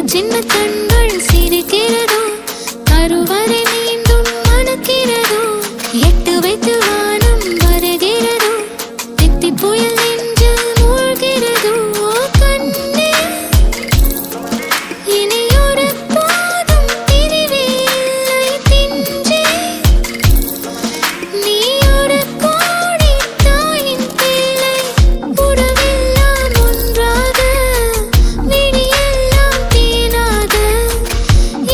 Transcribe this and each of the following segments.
சின்ன கண்கள் சிரிக்கிறதோ கருவறை மீண்டும் மணக்கிறதோ எட்டு வைத்து வானம் வருகிறதோ தித்தி புயல் நெஞ்சு மூழ்கிறதோ கண்ணே இனியொரு போதும் பிரிவே இல்லை பிஞ்சே நீ ஒரு கோடி தாயின் பிள்ளை உறவெல்லாம் ஒன்றாக விழியெல்லாம் தேனாக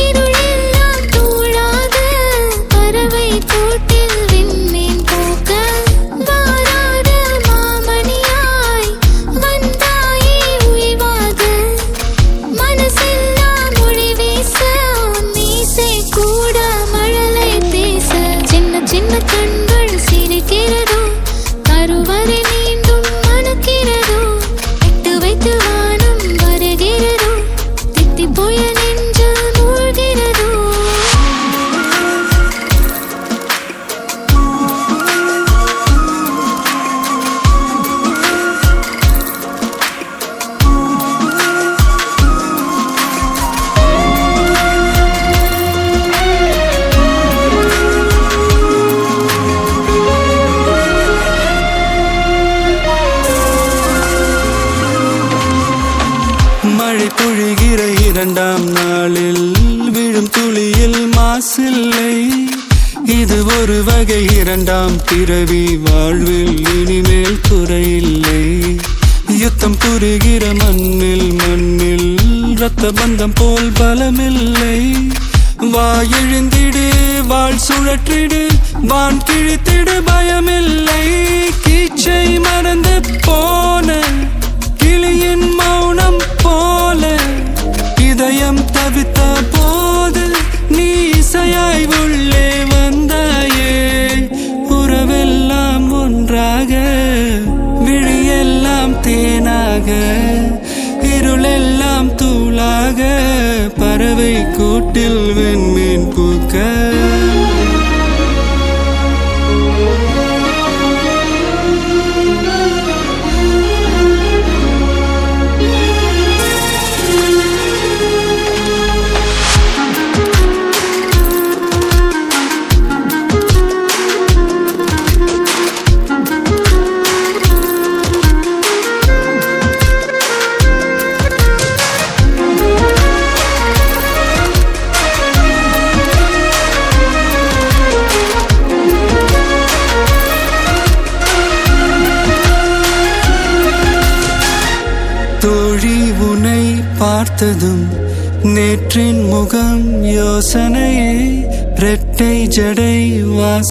இருளெல்லாம் தூளாக பறவை கூட்டில் விண்மீன் போக்க வாராத மாமணியாய் வந்தாயே உய்வாக மனசெல்லாம் மொழி வீச மீசை கூட மழலை பேச சின்ன சின்ன கண்கள் சிரிக்கிறதோ கருவறை மீண்டும் மணக்கிறதோ எட்டு வைத்து வானம் வருகிறதோ தித்தி புயல் நெஞ்சு மூழ்கிறதோ மழை பொழிகிற இரண்டாம் நாளில் விழும் துளியில் மாசில்லை இது ஒரு வகை இரண்டாம் பிறவி வாழ்வில் இனிமேல் குறையில்லை யுத்தம் புரிகிற மண்ணில் இரத்த பந்தம் போல் பலமில்லை வா எழுந்திடு வாழ் சுழற்றிடு வான் கிழித்திடு பயமில்லை கீச்சை மறந்து போன கிளியின் மௌனம் போல இதயம் தவித்த போது நீ இசையாய் உள்ளே வந்தாயே உறவெல்லாம் ஒன்றாக விழியெல்லாம் தேனாக இருளெல்லாம் தூளாக பறவை கூட்டில் வெண்மீன் பூக்க தோழி உன்னை பார்த்ததும் நேற்றின் முகம் யோசனையே இரட்டை ஜடை வாச